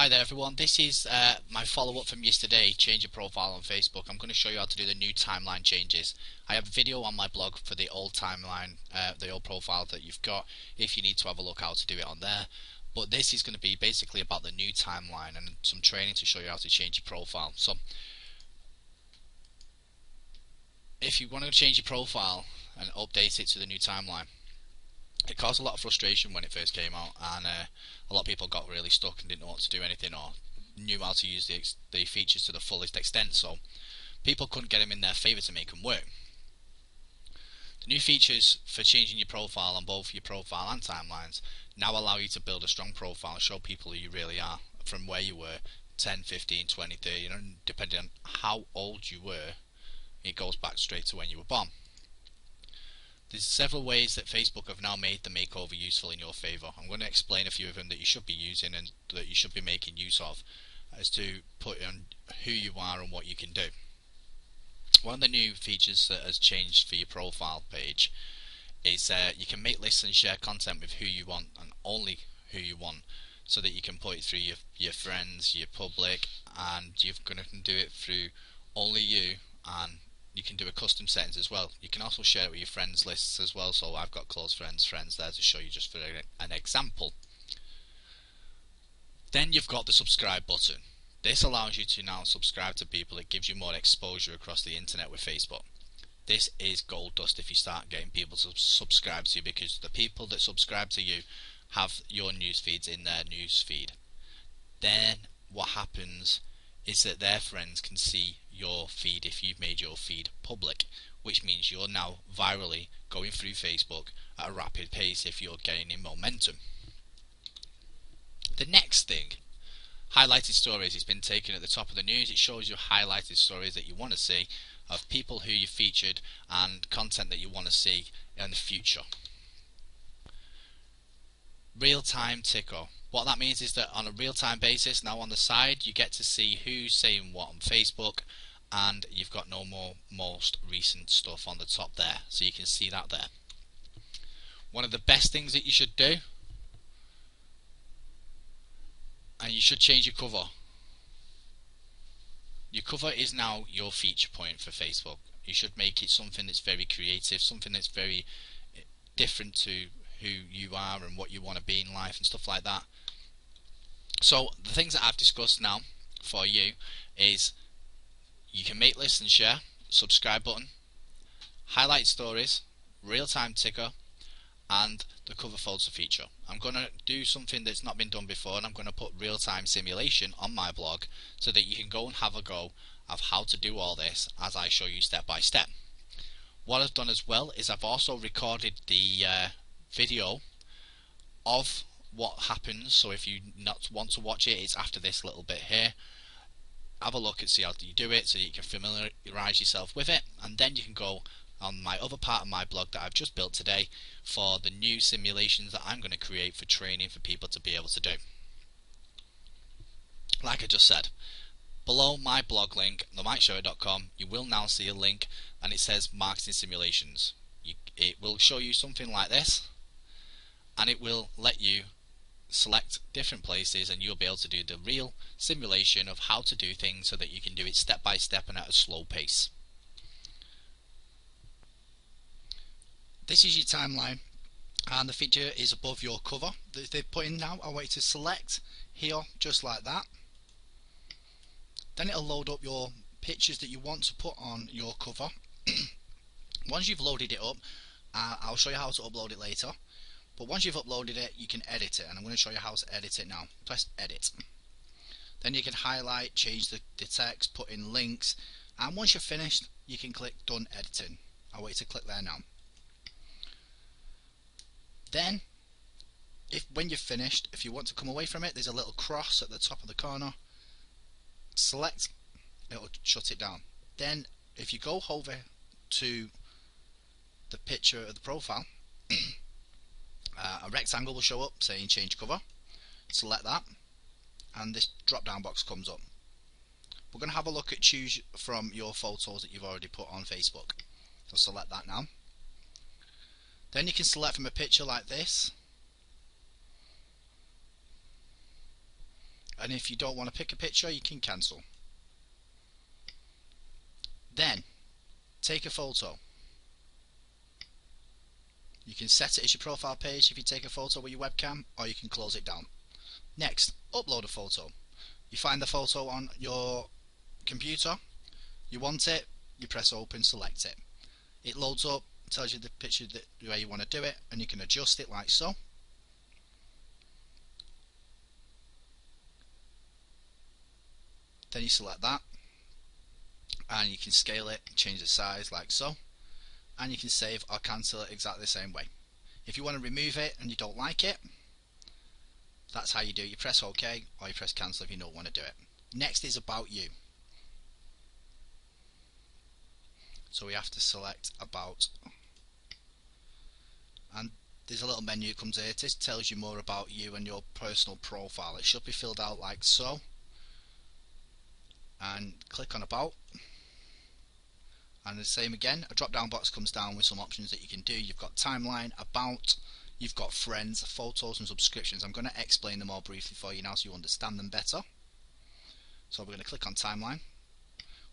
Hi there everyone, this is my follow-up from yesterday, change your profile on Facebook. I'm going to show you how to do the new timeline changes. I have a video on my blog for the old timeline, the old profile that you've got, if you need to have a look how to do it on there. But this is going to be basically about the new timeline and some training to show you how to change your profile. So, if you want to change your profile and update it to the new timeline, it caused a lot of frustration when it first came out, and a lot of people got really stuck and didn't know what to do anything or knew how to use the features to the fullest extent, so people couldn't get them in their favour to make them work. The new features for changing your profile on both your profile and timelines now allow you to build a strong profile and show people who you really are from where you were 10, 15, 20, 30, depending on how old you were, it goes back straight to when you were born. There's several ways that Facebook have now made the makeover useful in your favour. I'm going to explain a few of them that you should be using and that you should be making use of as to put on who you are and what you can do. One of the new features that has changed for your profile page is you can make lists and share content with who you want and only who you want, so that you can put it through your friends, your public, and you're going to do it through only you, and you can do a custom settings as well. You can also share it with your friends lists as well, so I've got close friends there to show you just for an example. Then you've got the subscribe button. This allows you to now subscribe to people. It gives you more exposure across the internet with Facebook. This is gold dust if you start getting people to subscribe to you, because the people that subscribe to you have your news feeds in their news feed. Then what happens is that their friends can see your feed if you've made your feed public, which means you're now virally going through Facebook at a rapid pace if you're gaining momentum. The next thing, highlighted stories. It's been taken at the top of the news. It shows you highlighted stories that you want to see of people who you featured and content that you want to see in the future. Real-time ticker. What that means is that on a real-time basis, now on the side you get to see who's saying what on Facebook, and you've got no more most recent stuff on the top there, so you can see that there. One of the best things that you should do, and you should change your cover. Your cover is now your feature point for Facebook. You should make it something that's very creative, something that's very different to who you are and what you want to be in life and stuff like that. So the things that I've discussed now for you is you can make lists and share, subscribe button, highlight stories, real-time ticker, and the cover photo feature. I'm going to do something that's not been done before, and I'm going to put real-time simulation on my blog so that you can go and have a go of how to do all this as I show you step by step. What I've done as well is I've also recorded the video of what happens, so if you not want to watch it, it's after this little bit here. Have a look and see how you do it so you can familiarise yourself with it, and then you can go on my other part of my blog that I've just built today for the new simulations that I'm going to create for training for people to be able to do. Like I just said, below my blog link, themikesherwood.com, you will now see a link and it says marketing simulations. It will show you something like this, and it will let you select different places and you'll be able to do the real simulation of how to do things so that you can do it step by step and at a slow pace. This is your timeline, and the feature is above your cover that they've put in now. I want you to select here just like that. Then it'll load up your pictures that you want to put on your cover. Once you've loaded it up, I'll show you how to upload it later. But once you've uploaded it, you can edit it, and I'm going to show you how to edit it now. Press edit. Then you can highlight, change the text, put in links, and once you're finished, you can click done editing. I want you to click there now. Then, when you're finished, if you want to come away from it, there's a little cross at the top of the corner. Select, it'll shut it down. Then, if you go over to the picture of the profile, a rectangle will show up saying change cover. Select that, and this drop down box comes up. We're going to have a look at choose from your photos that you've already put on Facebook. So select that now. Then you can select from a picture like this, And if you don't want to pick a picture, you can cancel. Then take a photo. You can set it as your profile page if you take a photo with your webcam, or you can close it down. Next, upload a photo. You find the photo on your computer, you want it, you press open, select it. It loads up, tells you the picture the way you want to do it, and you can adjust it like so. Then you select that, and you can scale it, change the size like so, and you can save or cancel it exactly the same way. If you want to remove it and you don't like it, that's how you do it. You press OK or you press cancel if you don't want to do it. Next is about you. So we have to select about, and there's a little menu that comes here. This tells you more about you and your personal profile. It should be filled out like so, and click on about, and the same again, a drop down box comes down with some options that you can do. You've got timeline, about, you've got friends, photos and subscriptions. I'm going to explain them all briefly for you now so you understand them better. So we're going to click on timeline,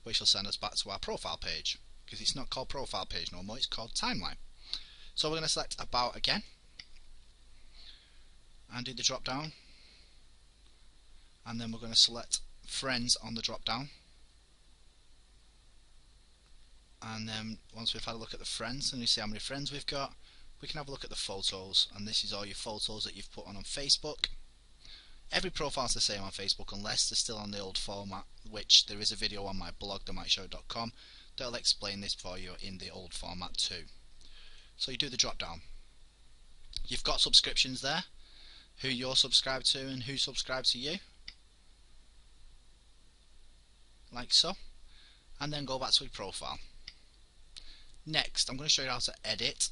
which will send us back to our profile page, because it's not called profile page no more, it's called timeline. So we're going to select about again and do the drop down, and then we're going to select friends on the drop down, and then once we've had a look at the friends and you see how many friends we've got, we can have a look at the photos, and this is all your photos that you've put on Facebook. Every profile is the same on Facebook unless they're still on the old format, which there is a video on my blog, themikeshow.com, that'll explain this for you in the old format too. So you do the drop down. You've got subscriptions there, who you're subscribed to and who subscribed to you, like so, and then go back to your profile. Next, I'm going to show you how to edit.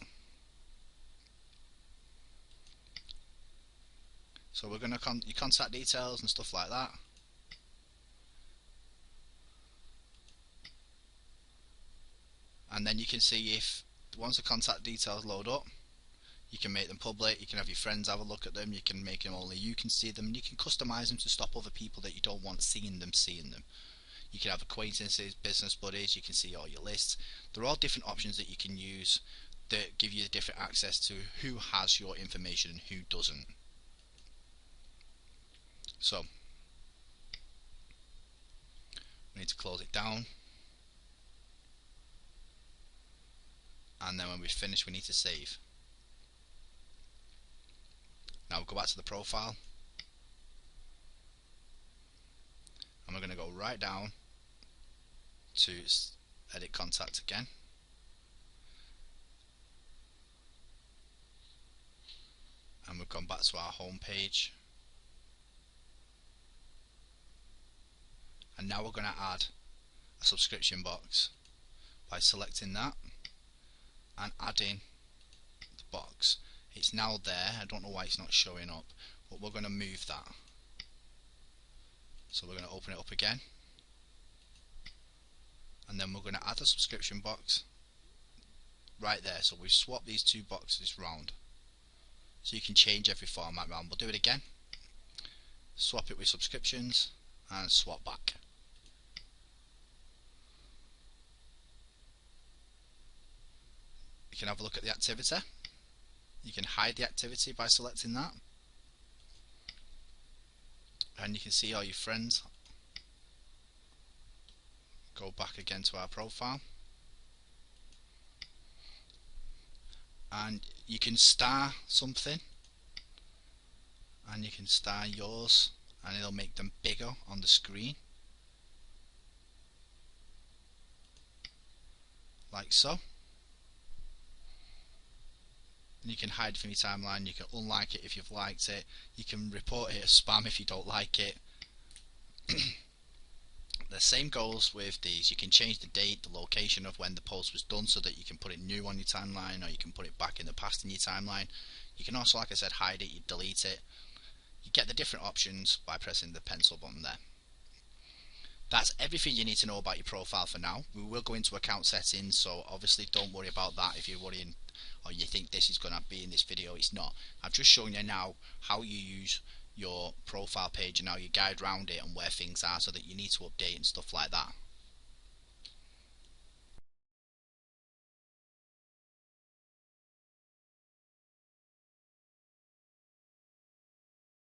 So we're going to your contact details and stuff like that. And then you can see if once the contact details load up, you can make them public, you can have your friends have a look at them, you can make them only you can see them, and you can customize them to stop other people that you don't want seeing them. You can have acquaintances, business buddies, you can see all your lists. They're all different options that you can use that give you different access to who has your information and who doesn't. So we need to close it down, and then when we finish we need to save. Now we'll go back to the profile, and we're going to go right down to edit contact again, and we've gone back to our home page, and now we're going to add a subscription box by selecting that and adding the box. It's now there, I don't know why it's not showing up, but we're going to move that. So we're going to open it up again, and then we're going to add a subscription box right there. So we've swapped these two boxes round, so you can change every format round. We'll do it again, swap it with subscriptions and swap back. You can have a look at the activity. You can hide the activity by selecting that, and you can see all your friends. Go back again to our profile, and you can star something, and you can star yours, and it'll make them bigger on the screen like so. And you can hide it from your timeline, you can unlike it if you've liked it, you can report it as spam if you don't like it. The same goes with these. You can change the date, the location of when the post was done, so that you can put it new on your timeline, or you can put it back in the past in your timeline. You can also, like I said, hide it, you delete it. You get the different options by pressing the pencil button there. That's everything you need to know about your profile for now. We will go into account settings, so obviously don't worry about that if you're worrying or you think this is going to be in this video. It's not. I've just shown you now how you use your profile page and how you guide around it and where things are, so that you need to update and stuff like that.